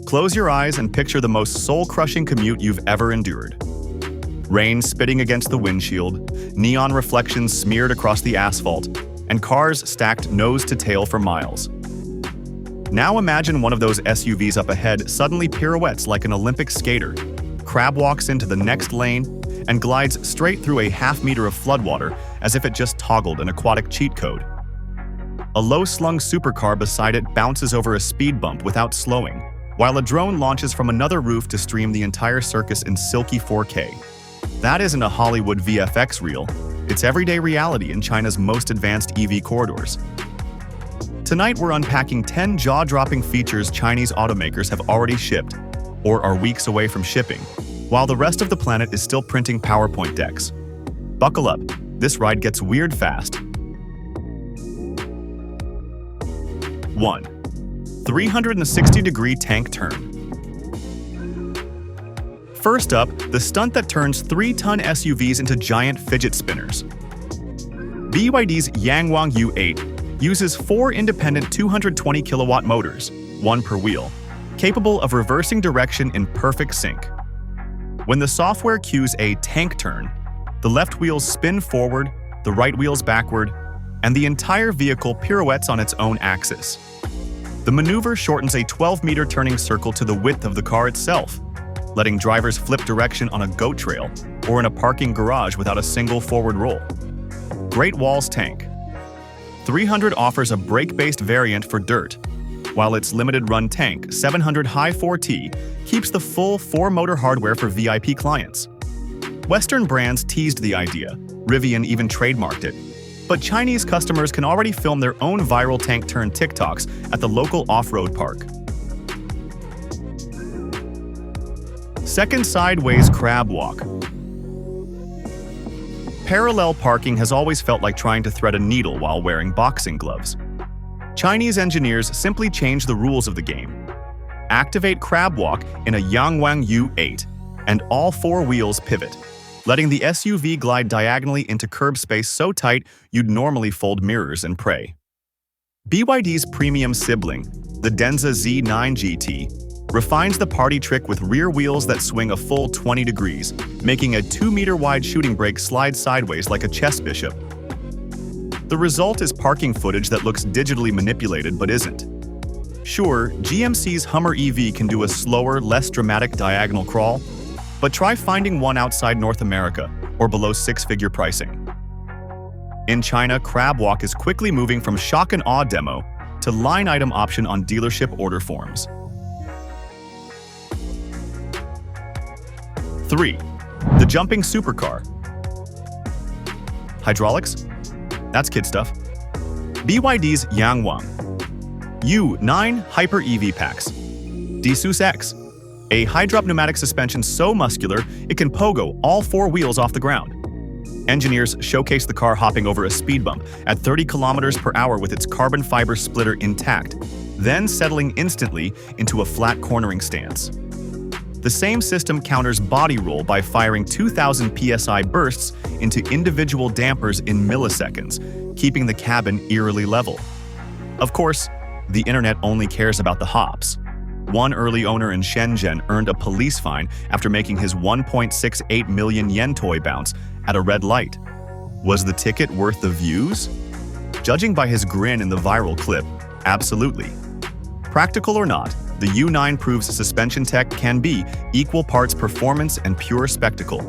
Close your eyes and picture the most soul-crushing commute you've ever endured. Rain spitting against the windshield, neon reflections smeared across the asphalt, and cars stacked nose to tail for miles. Now imagine one of those SUVs up ahead suddenly pirouettes like an Olympic skater, crab walks into the next lane, and glides straight through a half-meter of floodwater as if it just toggled an aquatic cheat code. A low-slung supercar beside it bounces over a speed bump without slowing, while a drone launches from another roof to stream the entire circus in silky 4K. That isn't a Hollywood VFX reel, it's everyday reality in China's most advanced EV corridors. Tonight we're unpacking 10 jaw-dropping features Chinese automakers have already shipped, or are weeks away from shipping, while the rest of the planet is still printing PowerPoint decks. Buckle up, this ride gets weird fast. 1. 360-degree tank turn. First up, the stunt that turns 3-ton SUVs into giant fidget spinners. BYD's Yangwang U8 uses 4 independent 220-kilowatt motors, 1 per wheel, capable of reversing direction in perfect sync. When the software cues a tank turn, the left wheels spin forward, the right wheels backward, and the entire vehicle pirouettes on its own axis. The maneuver shortens a 12-meter turning circle to the width of the car itself, letting drivers flip direction on a goat trail or in a parking garage without a single forward roll. Great Wall's tank. 300 offers a brake-based variant for dirt, while its limited-run tank, 700 High 4T, keeps the full 4-motor hardware for VIP clients. Western brands teased the idea, Rivian even trademarked it, but Chinese customers can already film their own viral tank turn TikToks at the local off-road park. Second sideways crab walk. Parallel parking has always felt like trying to thread a needle while wearing boxing gloves. Chinese engineers simply changed the rules of the game. Activate crab walk in a Yangwang U8, and all 4 wheels pivot, letting the SUV glide diagonally into curb space so tight you'd normally fold mirrors and pray. BYD's premium sibling, the Denza Z9 GT, refines the party trick with rear wheels that swing a full 20 degrees, making a 2-meter-wide shooting brake slide sideways like a chess bishop. The result is parking footage that looks digitally manipulated but isn't. Sure, GMC's Hummer EV can do a slower, less dramatic diagonal crawl, but try finding one outside North America or below 6-figure pricing. In China, crab walk is quickly moving from shock and awe demo to line item option on dealership order forms. 3. The jumping supercar. Hydraulics? That's kid stuff. BYD's Yangwang U9 Hyper EV Packs. D-Sus X. A high-drop pneumatic suspension so muscular it can pogo all 4 wheels off the ground. Engineers showcase the car hopping over a speed bump at 30 kilometers per hour with its carbon fiber splitter intact, then settling instantly into a flat cornering stance. The same system counters body roll by firing 2,000 psi bursts into individual dampers in milliseconds, keeping the cabin eerily level. Of course, the internet only cares about the hops. One early owner in Shenzhen earned a police fine after making his 1.68 million yen toy bounce at a red light. Was the ticket worth the views? Judging by his grin in the viral clip, absolutely. Practical or not, the U9 proves suspension tech can be equal parts performance and pure spectacle.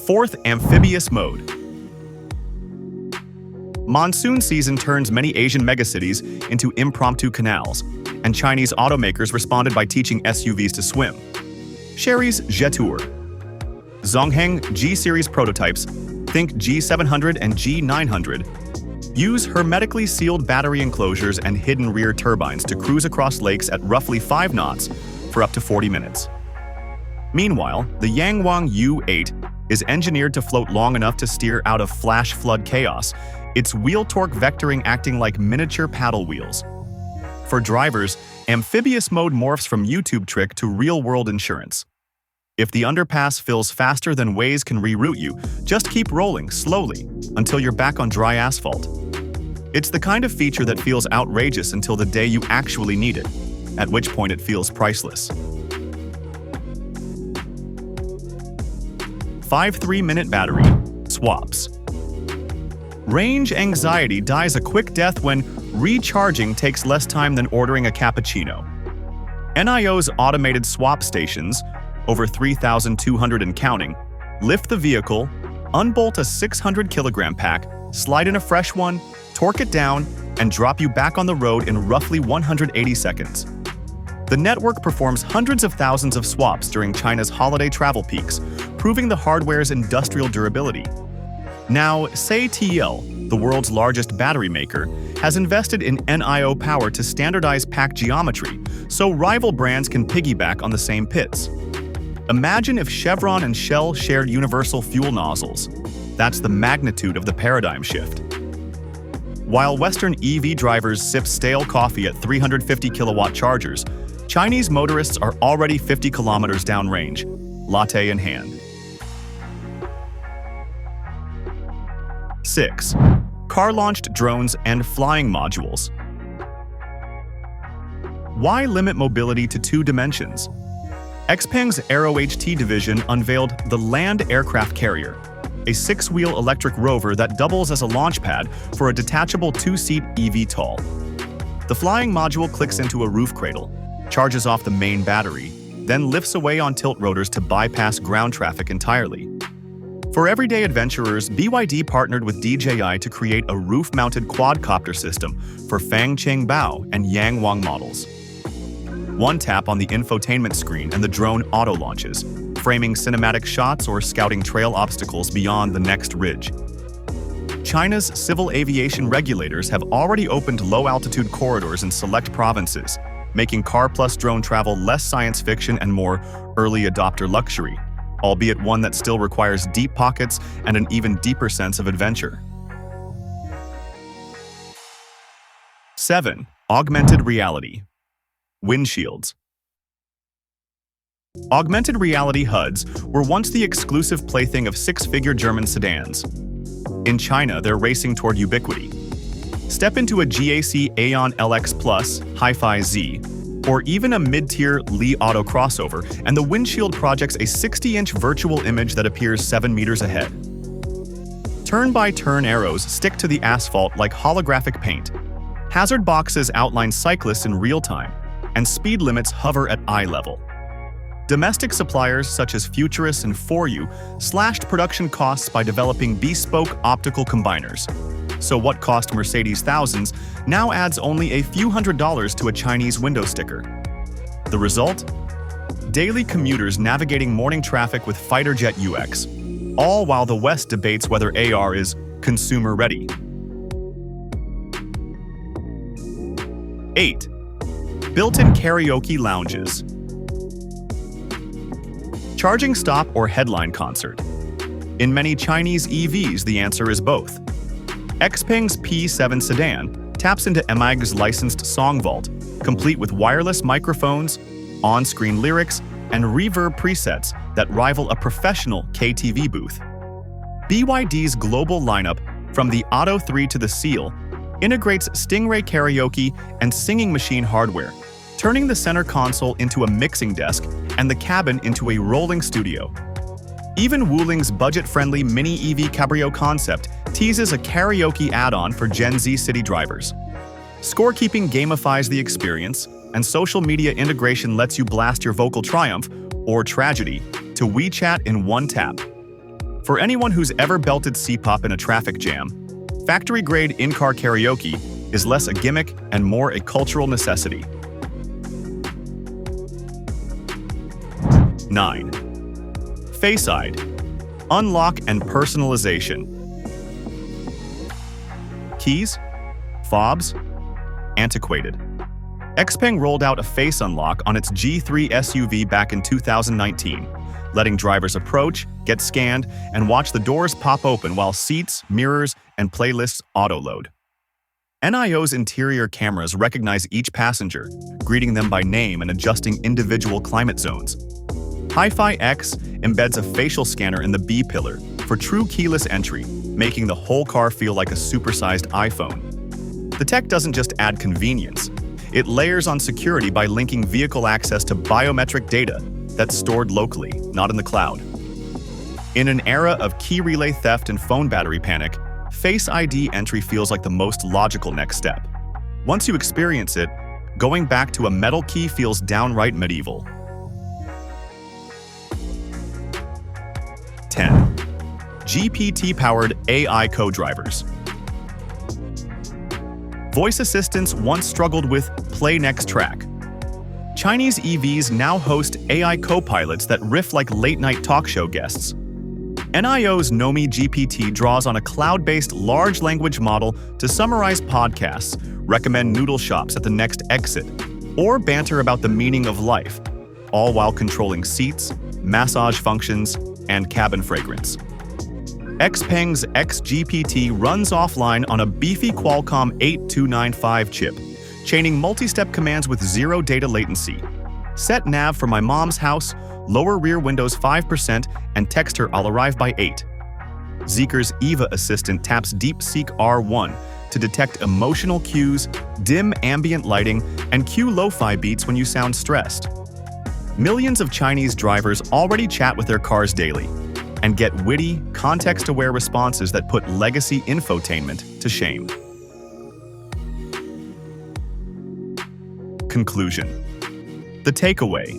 4th, amphibious mode. Monsoon season turns many Asian megacities into impromptu canals, and Chinese automakers responded by teaching SUVs to swim. Chery's Jetour. Zongheng G-series prototypes, think G700 and G900, use hermetically sealed battery enclosures and hidden rear turbines to cruise across lakes at roughly 5 knots for up to 40 minutes. Meanwhile, the Yangwang U8 is engineered to float long enough to steer out of flash flood chaos, its wheel torque vectoring acting like miniature paddle wheels. For drivers, amphibious mode morphs from YouTube trick to real-world insurance. If the underpass fills faster than Waze can reroute you, just keep rolling slowly until you're back on dry asphalt. It's the kind of feature that feels outrageous until the day you actually need it, at which point it feels priceless. 5 3-minute battery swaps. Range anxiety dies a quick death when recharging takes less time than ordering a cappuccino. NIO's automated swap stations, over 3,200 and counting, lift the vehicle, unbolt a 600-kilogram pack, slide in a fresh one, torque it down, and drop you back on the road in roughly 180 seconds. The network performs hundreds of thousands of swaps during China's holiday travel peaks, proving the hardware's industrial durability. Now, CATL, the world's largest battery maker, has invested in NIO power to standardize pack geometry so rival brands can piggyback on the same pits. Imagine if Chevron and Shell shared universal fuel nozzles. That's the magnitude of the paradigm shift. While Western EV drivers sip stale coffee at 350-kilowatt chargers, Chinese motorists are already 50 kilometers downrange, latte in hand. 6. Car-launched drones and flying modules. Why limit mobility to 2 dimensions? XPeng's Aero HT division unveiled the Land Aircraft Carrier, a 6-wheel electric rover that doubles as a launch pad for a detachable 2-seat eVTOL. The flying module clicks into a roof cradle, charges off the main battery, then lifts away on tilt rotors to bypass ground traffic entirely. For everyday adventurers, BYD partnered with DJI to create a roof-mounted quadcopter system for Fangcheng Bao and Yangwang models. One tap on the infotainment screen and the drone auto-launches, framing cinematic shots or scouting trail obstacles beyond the next ridge. China's civil aviation regulators have already opened low-altitude corridors in select provinces, making car plus drone travel less science fiction and more early adopter luxury, albeit one that still requires deep pockets and an even deeper sense of adventure. 7. Augmented reality. Windshields. Augmented reality HUDs were once the exclusive plaything of 6-figure German sedans. In China, they're racing toward ubiquity. Step into a GAC Aeon LX Plus, Hi-Fi Z, or even a mid-tier Li Auto crossover, and the windshield projects a 60-inch virtual image that appears 7 meters ahead. Turn-by-turn arrows stick to the asphalt like holographic paint. Hazard boxes outline cyclists in real time, and speed limits hover at eye level. Domestic suppliers such as Futuristic and ForYou slashed production costs by developing bespoke optical combiners. So what cost Mercedes thousands now adds only a few $100s to a Chinese window sticker. The result? Daily commuters navigating morning traffic with fighter jet UX, all while the West debates whether AR is consumer-ready. 8. Built-in karaoke lounges. Charging stop or headline concert? In many Chinese EVs, the answer is both. XPeng's P7 sedan taps into MAG's licensed song vault, complete with wireless microphones, on-screen lyrics, and reverb presets that rival a professional KTV booth. BYD's global lineup, from the Auto 3 to the Seal, integrates Stingray karaoke and singing machine hardware, turning the center console into a mixing desk and the cabin into a rolling studio. Even Wueling's budget-friendly mini EV Cabrio concept teases a karaoke add-on for Gen Z city drivers. Scorekeeping gamifies the experience, and social media integration lets you blast your vocal triumph, or tragedy, to WeChat in one tap. For anyone who's ever belted C-pop in a traffic jam, factory-grade in-car karaoke is less a gimmick and more a cultural necessity. 9. Face ID, unlock and personalization. Keys? Fobs? Antiquated. XPeng rolled out a face unlock on its G3 SUV back in 2019, letting drivers approach, get scanned, and watch the doors pop open while seats, mirrors, and playlists auto-load. NIO's interior cameras recognize each passenger, greeting them by name and adjusting individual climate zones. Hi-Fi X embeds a facial scanner in the B-pillar for true keyless entry, making the whole car feel like a supersized iPhone. The tech doesn't just add convenience. It layers on security by linking vehicle access to biometric data that's stored locally, not in the cloud. In an era of key relay theft and phone battery panic, Face ID entry feels like the most logical next step. Once you experience it, going back to a metal key feels downright medieval. 10. GPT-powered AI co-drivers. Voice assistants once struggled with play next track. Chinese EVs now host AI co-pilots that riff like late-night talk show guests. NIO's NOMI GPT draws on a cloud-based large language model to summarize podcasts, recommend noodle shops at the next exit, or banter about the meaning of life, all while controlling seats, massage functions, and cabin fragrance. XPeng's XGPT runs offline on a beefy Qualcomm 8295 chip, chaining multi-step commands with zero data latency. Set nav for my mom's house, lower rear windows 5%, and text her I'll arrive by 8. Zeekr's Eva assistant taps DeepSeek R1 to detect emotional cues, dim ambient lighting, and cue lo-fi beats when you sound stressed. Millions of Chinese drivers already chat with their cars daily and get witty, context-aware responses that put legacy infotainment to shame. Conclusion. The takeaway.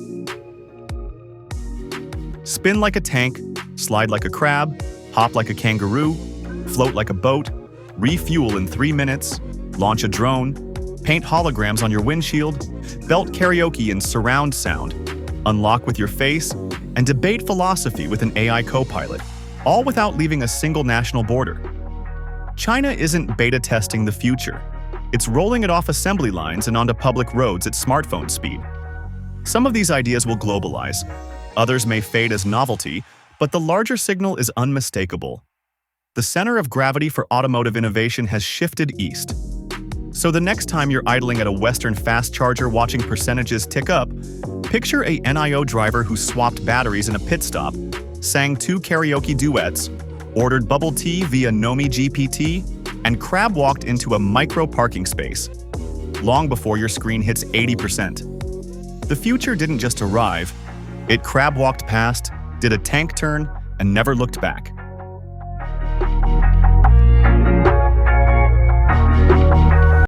Spin like a tank, slide like a crab, hop like a kangaroo, float like a boat, refuel in 3 minutes, launch a drone, paint holograms on your windshield, belt karaoke in surround sound, unlock with your face, and debate philosophy with an AI co-pilot, all without leaving a single national border. China isn't beta testing the future. It's rolling it off assembly lines and onto public roads at smartphone speed. Some of these ideas will globalize. Others may fade as novelty, but the larger signal is unmistakable. The center of gravity for automotive innovation has shifted east. So the next time you're idling at a Western fast charger watching percentages tick up, picture a NIO driver who swapped batteries in a pit stop, sang 2 karaoke duets, ordered bubble tea via NOMI GPT, and crab walked into a micro parking space, long before your screen hits 80%. The future didn't just arrive, it crab walked past, did a tank turn, and never looked back.